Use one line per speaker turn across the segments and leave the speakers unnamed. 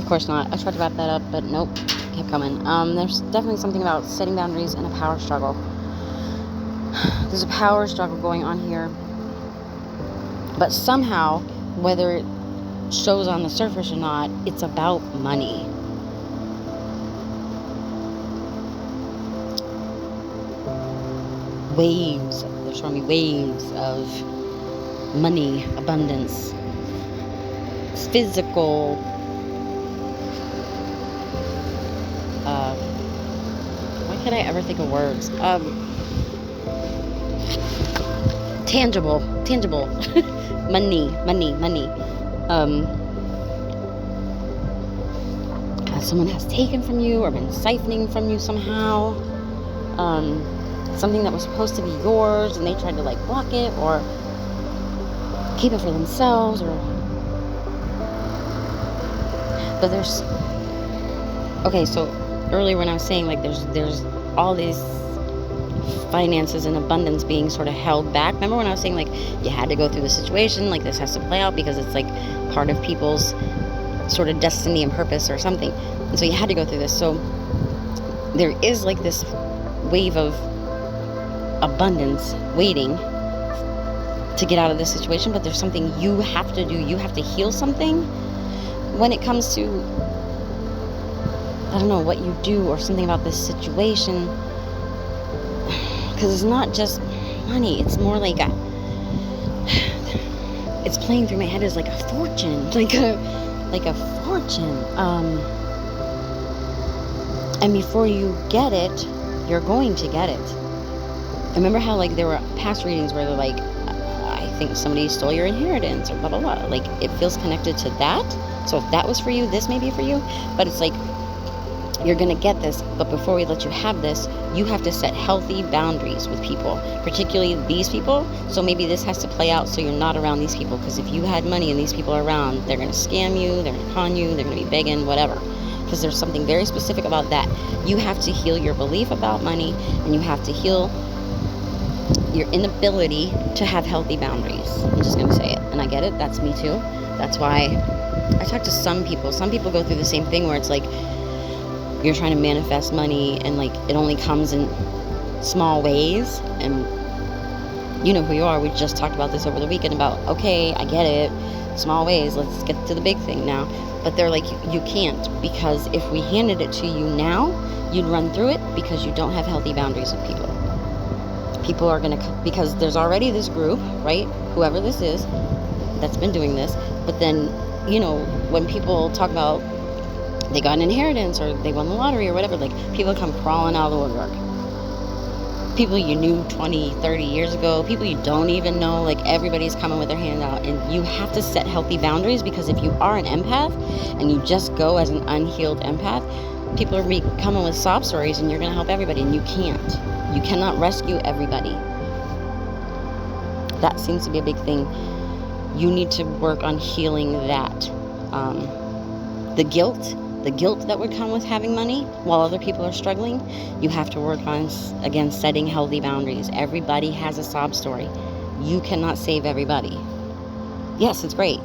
Of course not. I tried to wrap that up, but nope, kept coming. There's definitely something about setting boundaries and a power struggle. There's a power struggle going on here. But somehow, whether it shows on the surface or not, it's about money. Waves. They're showing me waves of money, abundance, physical, why can't I ever think of words? Tangible, money. Someone has taken from you or been siphoning from you somehow. Something that was supposed to be yours and they tried to like block it or keep it for themselves, but there's, okay, so earlier when I was saying like there's all these finances and abundance being sort of held back. Remember when I was saying like you had to go through the situation, like this has to play out because it's like part of people's sort of destiny and purpose or something, and so you had to go through this. So there is like this wave of abundance waiting to get out of this situation, but there's something you have to do. You have to heal something when it comes to, I don't know, what you do or something about this situation, because it's not just money. It's more like it's playing through my head as like a fortune, like a fortune, and before you get it, you're going to get it. Remember how like there were past readings where they're like, I think somebody stole your inheritance or blah blah blah, like it feels connected to that. So if that was for you, this may be for you, but it's like you're gonna get this, but before we let you have this, you have to set healthy boundaries with people, particularly these people. So maybe this has to play out so you're not around these people, because if you had money and these people are around, they're gonna scam you, they're gonna con you, they're gonna be begging, whatever, because there's something very specific about that. You have to heal your belief about money, and you have to heal your inability to have healthy boundaries. I'm just going to say it. And I get it. That's me too. That's why I talk to some people. Some people go through the same thing where it's like you're trying to manifest money and like it only comes in small ways. And you know who you are. We just talked about this over the weekend about, okay, I get it. Small ways. Let's get to the big thing now. But they're like, you can't, because if we handed it to you now, you'd run through it because you don't have healthy boundaries with people. People are going to, because there's already this group, right? Whoever this is that's been doing this. But then, you know, when people talk about they got an inheritance or they won the lottery or whatever, like people come crawling out of the woodwork. People you knew 20, 30 years ago, people you don't even know, like everybody's coming with their hand out. And you have to set healthy boundaries, because if you are an empath and you just go as an unhealed empath, people are coming with sob stories and you're going to help everybody, and you can't. You cannot rescue everybody. That seems to be a big thing. You need to work on healing that. The guilt that would come with having money while other people are struggling, you have to work on, again, setting healthy boundaries. Everybody has a sob story. You cannot save everybody. Yes, it's great.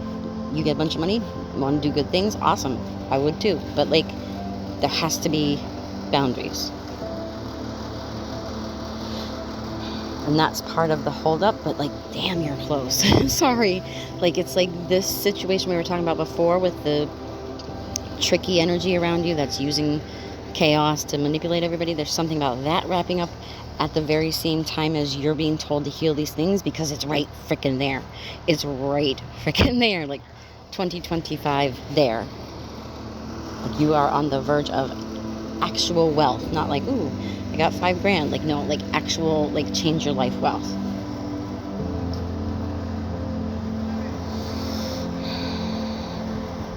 You get a bunch of money, want to do good things, awesome. I would too. But like, there has to be boundaries. And that's part of the holdup, but like, damn, you're close. Sorry. Like, it's like this situation we were talking about before with the tricky energy around you that's using chaos to manipulate everybody. There's something about that wrapping up at the very same time as you're being told to heal these things, because it's right freaking there. It's right freaking there. Like 2025 there. Like you are on the verge of actual wealth, not like, ooh, I got $5,000. Like, no, like actual, like change your life wealth.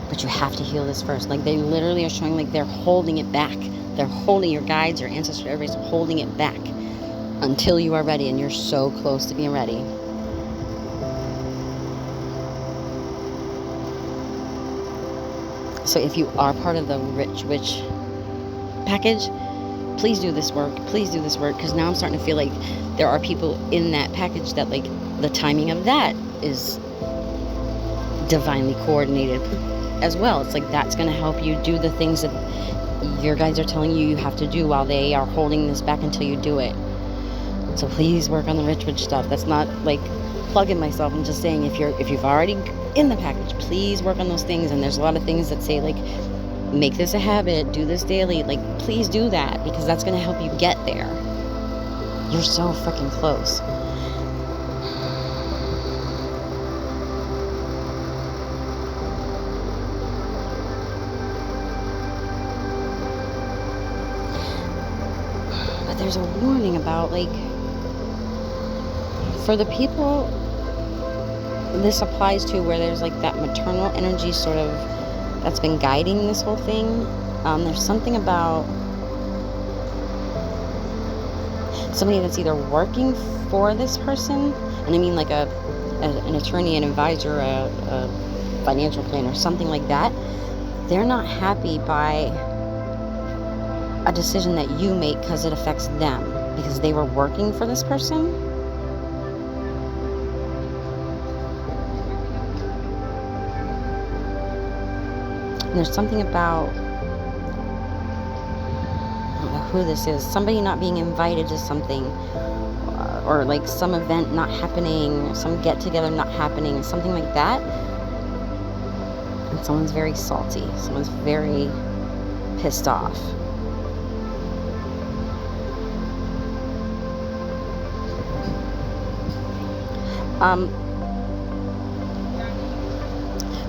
But you have to heal this first. Like, they literally are showing like they're holding it back. They're holding, your guides, your ancestors, everybody's holding it back until you are ready, and you're so close to being ready. So if you are part of the Rich Witch package, please do this work. Please do this work, because now I'm starting to feel like there are people in that package that like the timing of that is divinely coordinated. as well. It's like that's going to help you do the things that your guides are telling you have to do while they are holding this back until you do it. So please work on the rich witch stuff. That's not like plugging myself. I'm just saying if you've already in the package, please work on those things. And there's a lot of things that say like, make this a habit, do this daily. Like, please do that, because that's going to help you get there. You're so freaking close. But there's a warning about, like, for the people this applies to, where there's like that maternal energy sort of that's been guiding this whole thing. There's something about somebody that's either working for this person, and I mean like an attorney, an advisor, a financial planner, something like that. They're not happy by a decision that you make because it affects them, because they were working for this person. And there's something about, I don't know who this is, somebody not being invited to something, or like some event not happening, some get together not happening, something like that. And someone's very salty, someone's very pissed off.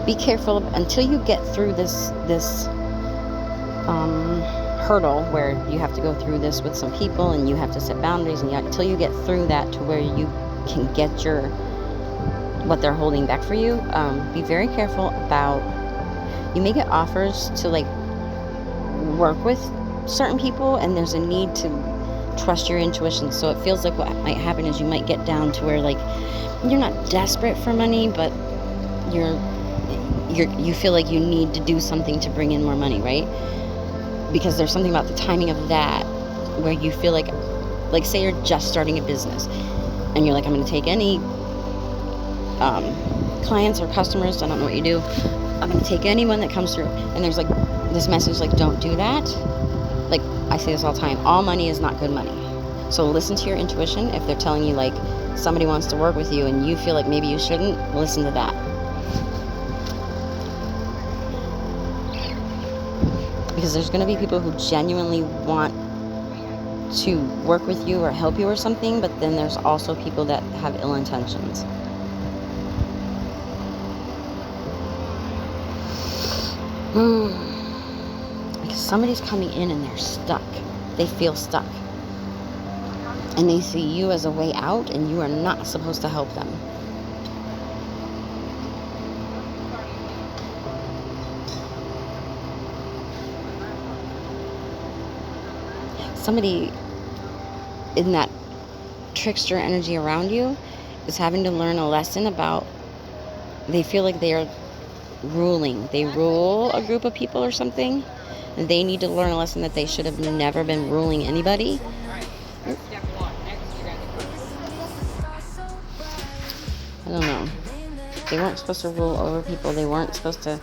Be careful until you get through this hurdle where you have to go through this with some people and you have to set boundaries, and until you get through that to where you can get what they're holding back for you. Be very careful about, you may get offers to like work with certain people, and there's a need to trust your intuition. So it feels like what might happen is you might get down to where like you're not desperate for money, but you feel like you need to do something to bring in more money, right? Because there's something about the timing of that where you feel like say you're just starting a business and you're like, I'm going to take any clients or customers, I don't know what you do, I'm going to take anyone that comes through, and there's like this message like, don't do that. Like, I say this all the time, all money is not good money. So listen to your intuition. If they're telling you like somebody wants to work with you and you feel like maybe you shouldn't, listen to that. Because there's going to be people who genuinely want to work with you or help you or something, but then there's also people that have ill intentions. Because somebody's coming in and they're stuck. They feel stuck. And they see you as a way out, and you are not supposed to help them. Somebody in that trickster energy around you is having to learn a lesson about, they feel like they are ruling. They rule a group of people or something. And they need to learn a lesson that they should have never been ruling anybody. I don't know. They weren't supposed to rule over people. They weren't supposed to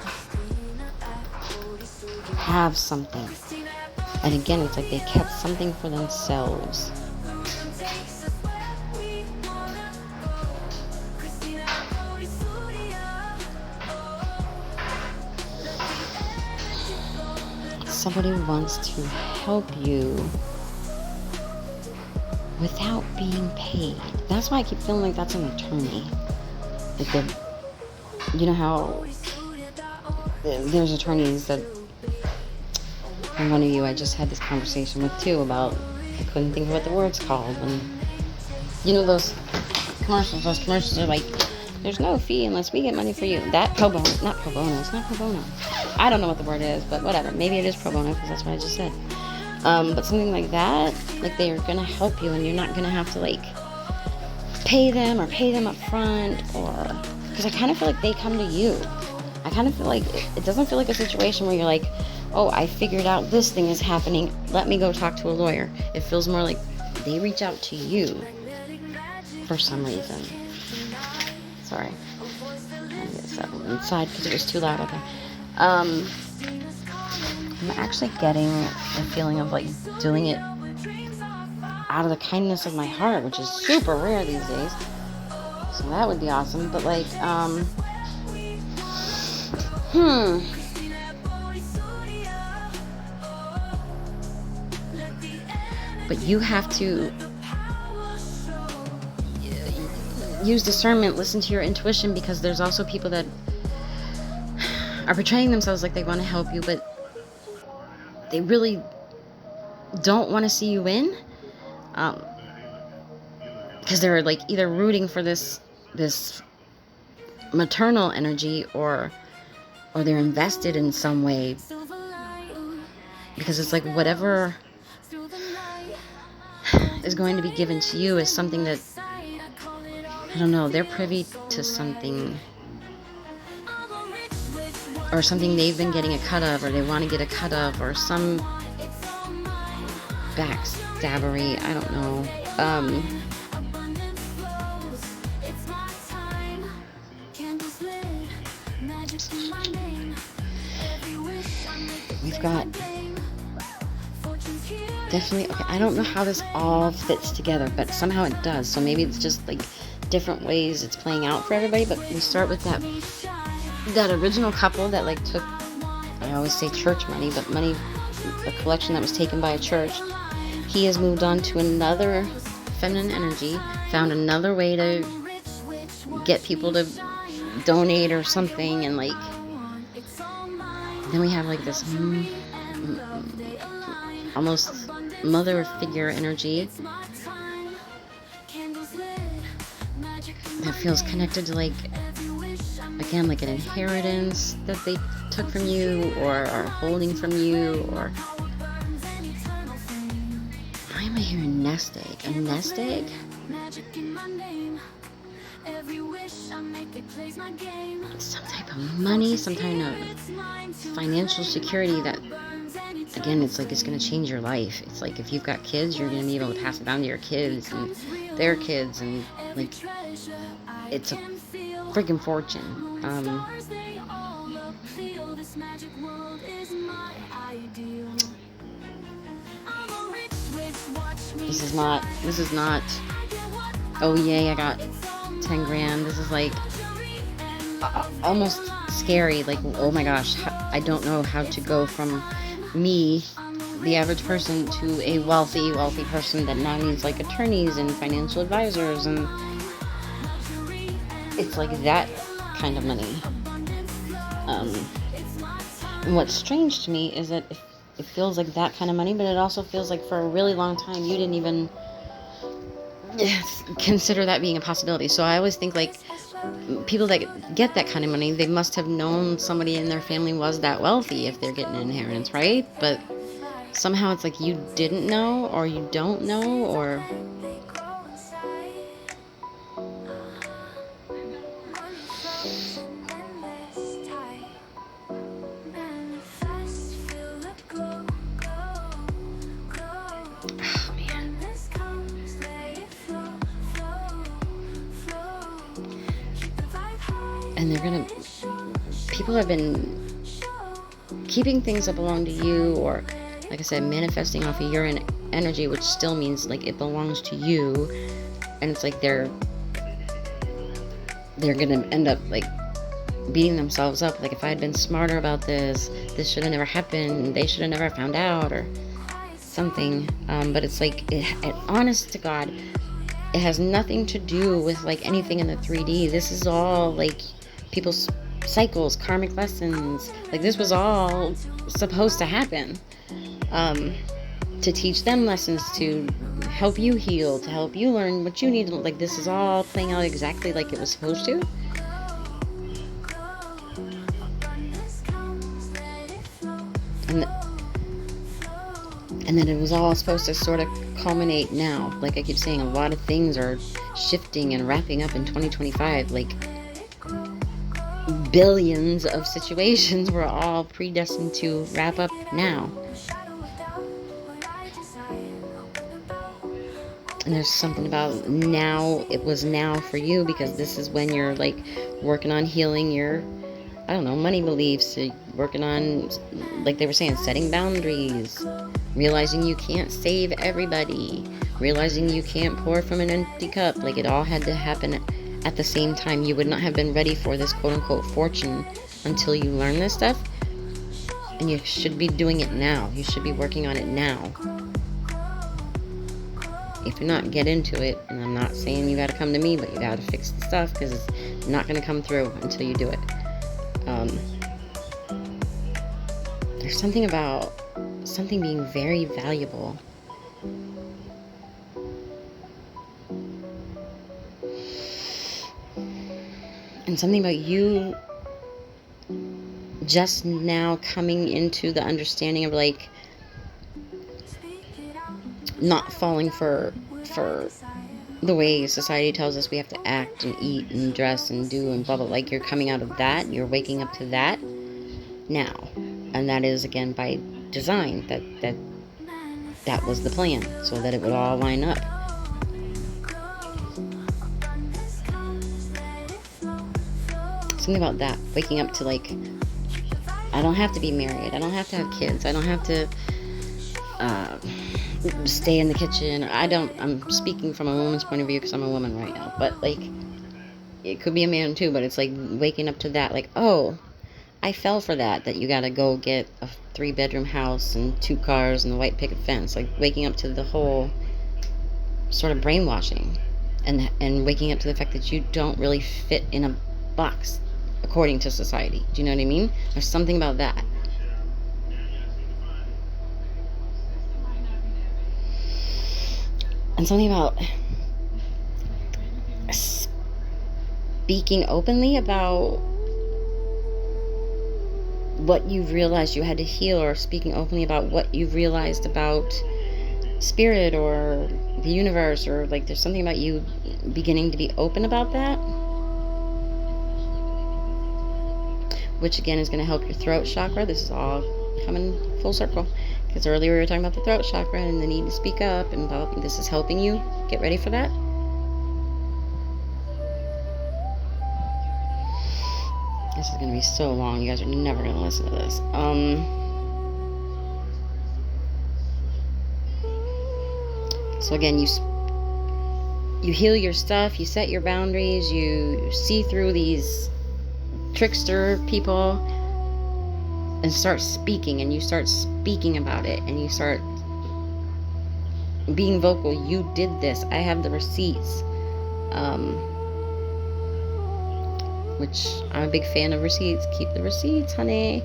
have something. And again, it's like they kept something for themselves. Somebody wants to help you without being paid. That's why I keep feeling like that's an attorney. Like you know how there's attorneys that, and one of you I just had this conversation with too about, I couldn't think of what the word's called, and you know those commercials are like, there's no fee unless we get money for you. That pro bono, not pro bono, it's not pro bono. I don't know what the word is, but whatever. Maybe it is pro bono because that's what I just said. But something like that, like they are going to help you and you're not going to have to like pay them up front, or, because I kind of feel like they come to you. I kind of feel like it doesn't feel like a situation where you're like, oh, I figured out this thing is happening, let me go talk to a lawyer. It feels more like they reach out to you for some reason. Sorry. I'm trying to get settled inside because it was too loud out there. I'm actually getting the feeling of like doing it out of the kindness of my heart, which is super rare these days. So that would be awesome. But like, But you have to use discernment, listen to your intuition, because there's also people that are portraying themselves like they want to help you, but they really don't want to see you win, because they're like either rooting for this maternal energy, or they're invested in some way, because it's like whatever is going to be given to you is something that, I don't know, they're privy to something, or something they've been getting a cut of, or they want to get a cut of, or some backstabbery, I don't know. We've got definitely, okay, I don't know how this all fits together, but somehow it does. So maybe it's just like different ways it's playing out for everybody. But we start with that original couple that like took, I always say church money, but money, a collection that was taken by a church. He has moved on to another feminine energy, found another way to get people to donate or something, and like then we have like this almost mother figure energy that feels connected to, like, again, like an inheritance that they took from you or are holding from you. Or why am I hearing nest egg? A nest egg? Some type of money, some kind of financial security that, again, it's like it's going to change your life. It's like if you've got kids, you're going to be able to pass it down to your kids and their kids, and like it's a freaking fortune. This is not, oh yay, I got 10 grand. This is like almost scary. Like, oh my gosh, I don't know how to go from me, the average person, to a wealthy person that now needs like attorneys and financial advisors, and it's like that kind of money. And what's strange to me is that it feels like that kind of money, but it also feels like for a really long time you didn't even consider that being a possibility. So I always think like people that get that kind of money, they must have known somebody in their family was that wealthy if they're getting an inheritance, right? But somehow it's like you didn't know, or you don't know, or and people have been keeping things that belong to you, or like I said, manifesting off of your energy, which still means like it belongs to you, and it's like they're gonna end up like beating themselves up, like if I had been smarter about this should have never happened, they should have never found out, or something. But it's like it honest to God, it has nothing to do with like anything in the 3D. This is all like people's cycles, karmic lessons. Like this was all supposed to happen, to teach them lessons, to help you heal, to help you learn what you need. Like this is all playing out exactly like it was supposed to. And then it was all supposed to sort of culminate now. Like I keep saying, a lot of things are shifting and wrapping up in 2025. Like billions of situations were all predestined to wrap up now. And there's something about now, it was now for you, because this is when you're like working on healing your I don't know, money beliefs, working on, like they were saying, setting boundaries, realizing you can't save everybody, realizing you can't pour from an empty cup. Like, it all had to happen at the same time. You would not have been ready for this quote-unquote fortune until you learn this stuff. And you should be doing it now. You should be working on it now. If you're not, get into it. And I'm not saying you gotta come to me, but you gotta fix the stuff, because it's not gonna come through until you do it. There's something about something being very valuable. And something about you just now coming into the understanding of, like, not falling for the way society tells us we have to act and eat and dress and do and blah blah. Like, you're coming out of that, you're waking up to that now. And that is, again, by design. That was the plan, so that it would all line up. Something about that, waking up to, like, I don't have to be married, I don't have to have kids, I don't have to stay in the kitchen. I'm speaking from a woman's point of view because I'm a woman right now, but, like, it could be a man too, but it's like waking up to that, like, oh, I fell for that you gotta go get a 3-bedroom house and 2 cars and a white picket fence. Like, waking up to the whole sort of brainwashing, and waking up to the fact that you don't really fit in a box according to society. Do you know what I mean? There's something about that. And something about speaking openly about what you've realized you had to heal, or speaking openly about what you've realized about spirit or the universe, or, like, there's something about you beginning to be open about that, which again is going to help your throat chakra. This is all coming full circle, because earlier we were talking about the throat chakra and the need to speak up, and this is helping you get ready for that. This is going to be so long. You guys are never going to listen to this. So again, you heal your stuff, you set your boundaries, you see through these trickster people, and start speaking, and you start speaking about it, and you start being vocal. You did this. I have the receipts. Which I'm a big fan of receipts. Keep the receipts, honey.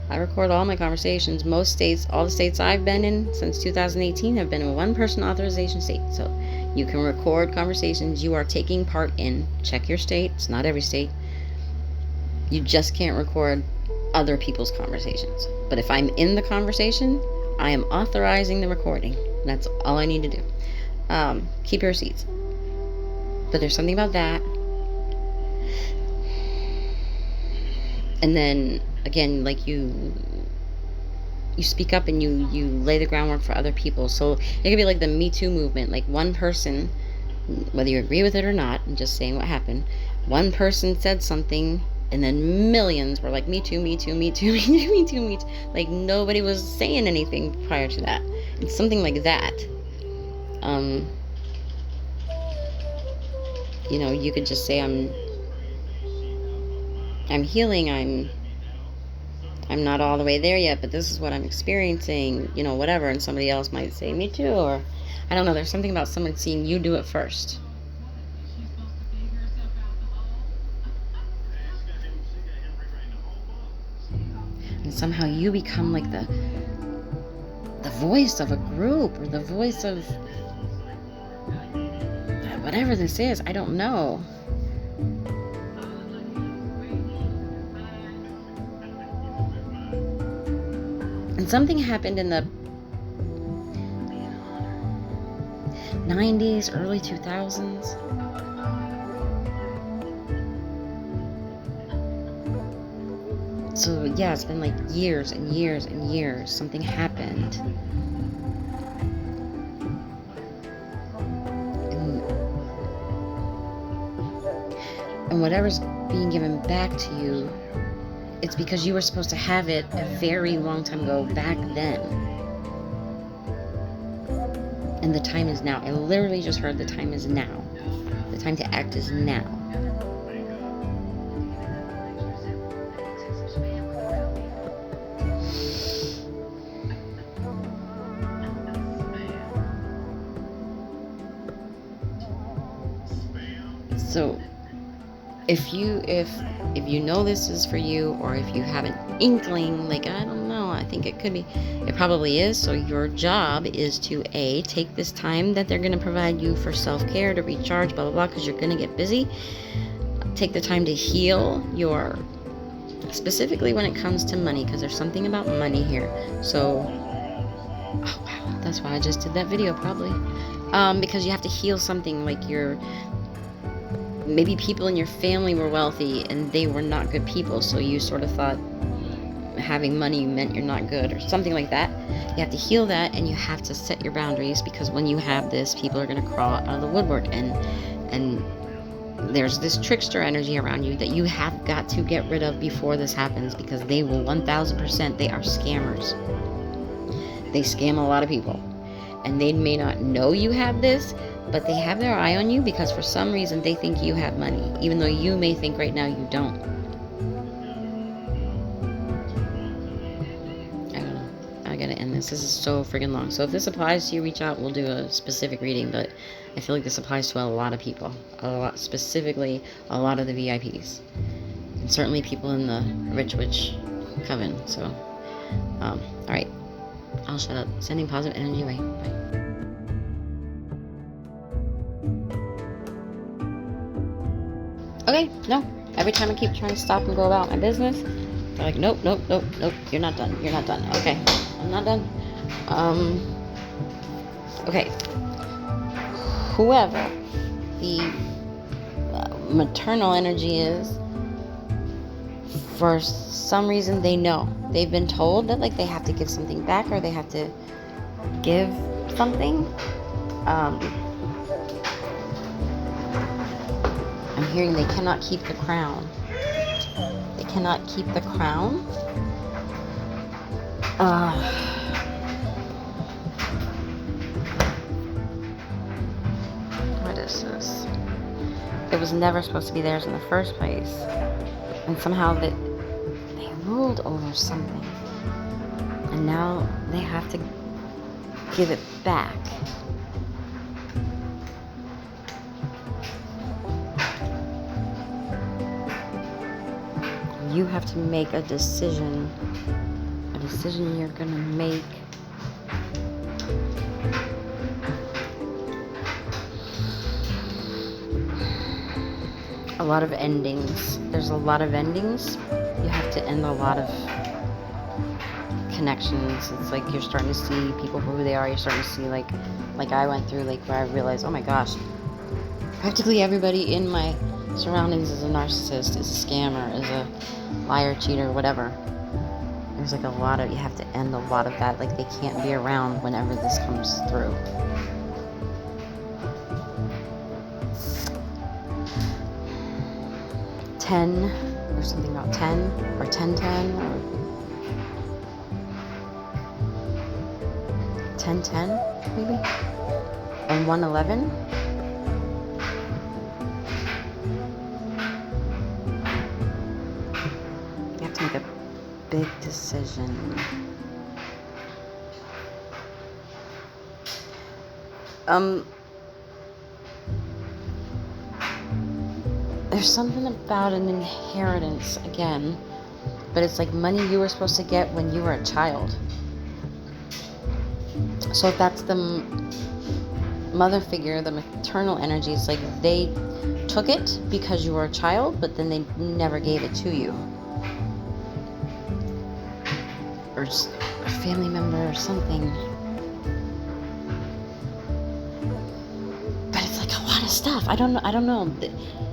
I record all my conversations. Most states, all the states I've been in since 2018 have been a one-person authorization state. So you can record conversations you are taking part in. Check your state. It's not every state. You just can't record other people's conversations. But if I'm in the conversation, I am authorizing the recording. That's all I need to do. Keep your receipts. But there's something about that. And then, again, like, you speak up and you lay the groundwork for other people. So it could be like the Me Too movement. Like, one person, whether you agree with it or not, I'm just saying what happened. One person said something, and then millions were like, me too, me too, me too, me too, me too, me too. Like, nobody was saying anything prior to that. It's something like that. You know, you could just say, I'm healing, I'm not all the way there yet, but this is what I'm experiencing, you know, whatever. And somebody else might say, me too, or I don't know. There's something about someone seeing you do it first. And somehow you become like the voice of a group, or the voice of whatever this is. I don't know. And something happened in the 90s, early 2000s. So yeah, it's been like years and years and years. Something happened. And whatever's being given back to you It's because you were supposed to have it a very long time ago, back then. And the time is now. I literally just heard the time is now. The time to act is now. So if you know this is for you, or if you have an inkling, like, I don't know, I think it could be, it probably is. So your job is to take this time that they're going to provide you for self-care, to recharge, blah blah blah, because you're going to get busy. Take the time to heal your, specifically when it comes to money, because there's something about money here. So, oh wow, that's why I just did that video, probably, because you have to heal something, like maybe people in your family were wealthy and they were not good people, so you sort of thought having money meant you're not good, or something like that. You have to heal that, and you have to set your boundaries, because when you have this, people are going to crawl out of the woodwork, and there's this trickster energy around you that you have got to get rid of before this happens, because they will 1000%, they are scammers. They scam a lot of people, and they may not know you have this, but they have their eye on you, because for some reason they think you have money, even though you may think right now you don't. I don't know. I gotta end this. This is so freaking long. So if this applies to you, reach out. We'll do a specific reading, but I feel like this applies to a lot of people. Specifically, a lot of the VIPs. And certainly people in the Rich Witch Coven. So, alright. I'll shut up. Sending positive energy away. Bye. Okay, no. Every time I keep trying to stop and go about my business, they're like, nope, nope, nope, nope, you're not done. You're not done. Okay, I'm not done. Okay. Whoever the maternal energy is, for some reason they know. They've been told that, like, they have to give something back, or they have to give something. I'm hearing they cannot keep the crown. They cannot keep the crown. What is this? It was never supposed to be theirs in the first place. And somehow they ruled over something. And now they have to give it back. You have to make a decision you're gonna make. A lot of endings. There's a lot of endings. You have to end a lot of connections. It's like you're starting to see people for who they are. You're starting to see, like I went through, like, where I realized, oh my gosh, practically everybody in my surroundings is a narcissist, is a scammer, is a liar, cheater, whatever. There's like a lot of, you have to end a lot of that. Like, they can't be around whenever this comes through. There's something about 10 or 1010 or 1010 maybe, and 111. You have to make a big decision. There's something about an inheritance again, but it's like money you were supposed to get when you were a child. So if that's the mother figure, the maternal energy, it's like they took it because you were a child, but then they never gave it to you. Or just a family member or something. But it's like a lot of stuff. I don't know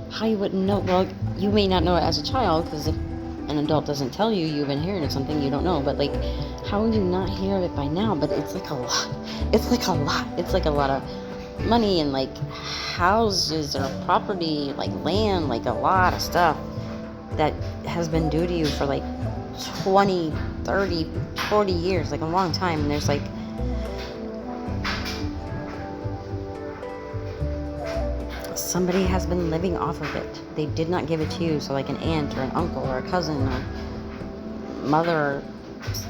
how you wouldn't know. Well, you may not know it as a child, because if an adult doesn't tell you you've inherited something, you don't know. But like, how would you not hear of it by now? But it's like a lot. It's like a lot. It's like a lot of money and like houses or property, like land, like a lot of stuff. that has been due to you for like 20, 30, 40 years, like a long time. And there's like, somebody has been living off of it. They did not give it to you. So like an aunt or an uncle or a cousin or mother or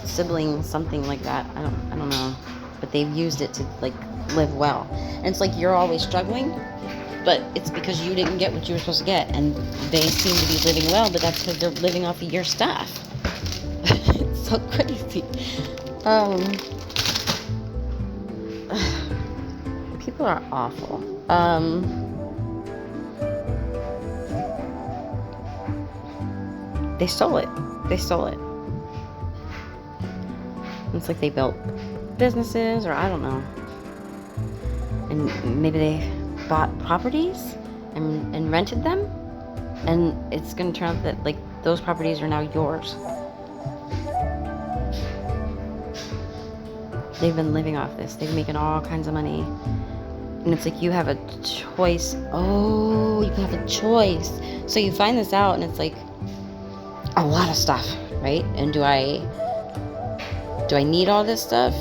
sibling, something like that. I don't know. But they've used it to like live well. And it's like you're always struggling, but it's because you didn't get what you were supposed to get. And they seem to be living well, but that's because they're living off of your stuff. It's so crazy. People are awful. They stole it. It's like they built businesses, or I don't know. And maybe they bought properties and rented them. And it's going to turn out that like those properties are now yours. They've been living off this. They've making all kinds of money. And it's like you have a choice. Oh, you have a choice. So you find this out and it's like a lot of stuff, right? And do I need all this stuff?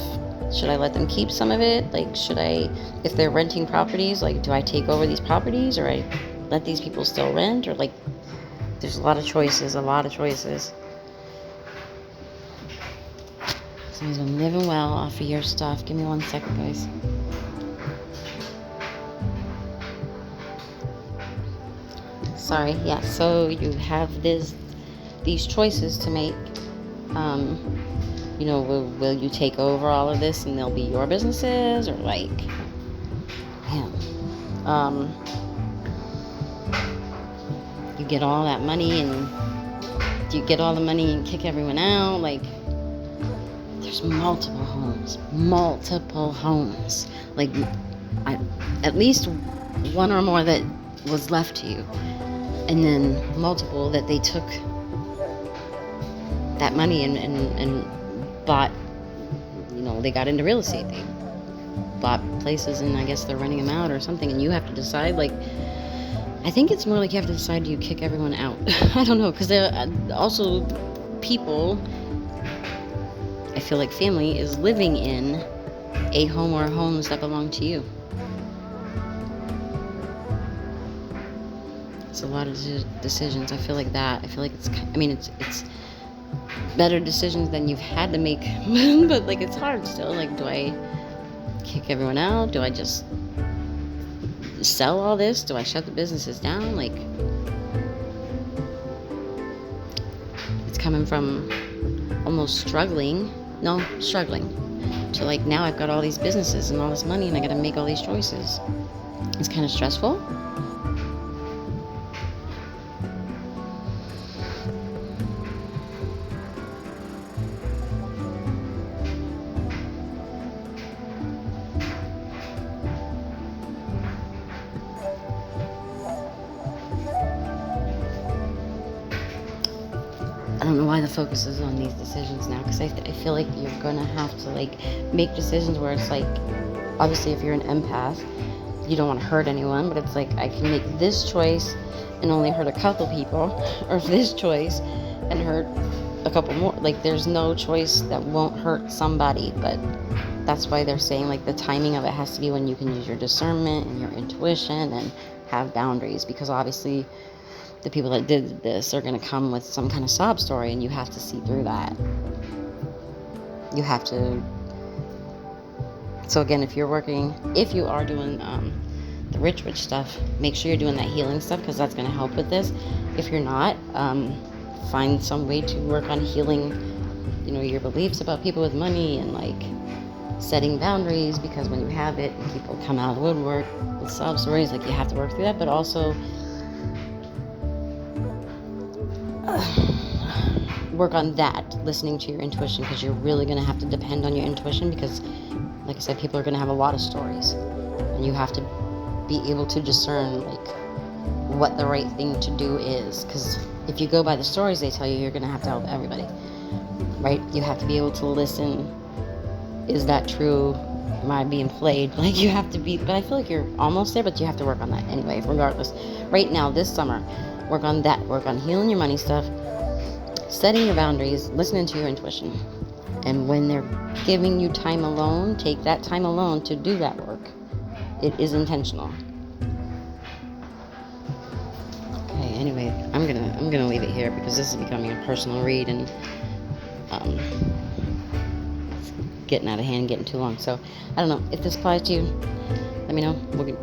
Should I let them keep some of it? Like, should I, if they're renting properties, like, do I take over these properties, or I let these people still rent? Or like, there's a lot of choices. Somebody's been living well off of your stuff. Give me 1 second, guys. Sorry, yeah, so you have these choices to make. Will you take over all of this and they'll be your businesses, or like, man, you get all that money and you get all the money and kick everyone out. Like, there's multiple homes, like at least one or more that was left to you, and then multiple that they took that money and bought. They got into real estate. They bought places, and I guess they're renting them out or something. And you have to decide. Like, I think it's more like you have to decide: do you kick everyone out? I don't know, because there are also people. I feel like family is living in a home or homes that belong to you. It's a lot of decisions. I feel like that. I feel like it's better decisions than you've had to make, but like it's hard still. Like, do I kick everyone out? Do I just sell all this? Do I shut the businesses down? Like, it's coming from almost struggling to like, now I've got all these businesses and all this money and I gotta make all these choices. It's kind of stressful. I don't know why the focus is on these decisions now, because I feel like you're gonna have to like make decisions where it's like, obviously if you're an empath, you don't want to hurt anyone, but it's like, I can make this choice and only hurt a couple people, or this choice and hurt a couple more. Like, there's no choice that won't hurt somebody. But that's why they're saying like the timing of it has to be when you can use your discernment and your intuition and have boundaries, because obviously the people that did this are going to come with some kind of sob story, and you have to see through that. You have to. So again, if you are doing the rich stuff, make sure you're doing that healing stuff, because that's going to help with this. If you're not, find some way to work on healing, your beliefs about people with money, and like setting boundaries, because when you have it and people come out of the woodwork with sob stories, like, you have to work through that. But also work on that, listening to your intuition, because you're really going to have to depend on your intuition, because like I said, people are going to have a lot of stories, and you have to be able to discern like what the right thing to do is, because if you go by the stories they tell you, you're going to have to help everybody, right? You have to be able to listen. Is that true? Am I being played? Like, you have to be, but I feel like you're almost there, but you have to work on that anyway, regardless. Right now, this summer, Work on that. Work on healing your money stuff, setting your boundaries, listening to your intuition. And when they're giving you time alone, take that time alone to do that work. It is intentional. Okay, anyway, I'm gonna leave it here because this is becoming a personal read, and it's getting out of hand, getting too long. So I don't know if this applies to you. Let me know. We'll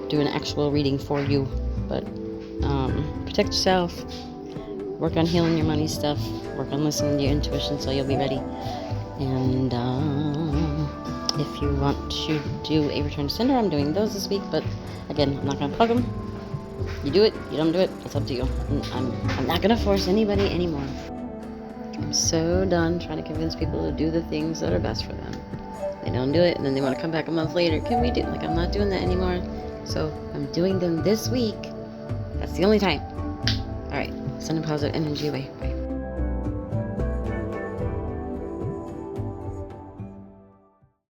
do an actual reading for you. But protect yourself. Work on healing your money stuff. Work on listening to your intuition so you'll be ready. And if you want to do a return to sender, I'm doing those this week. But again, I'm not going to plug them. You do it, you don't do it, it's up to you. I'm not going to force anybody anymore. I'm so done trying to convince people to do the things that are best for them. They don't do it, and then they want to come back a month later. Can we do it? Like, I'm not doing that anymore. So I'm doing them this week. That's the only time. All right, sending positive energy away. Bye.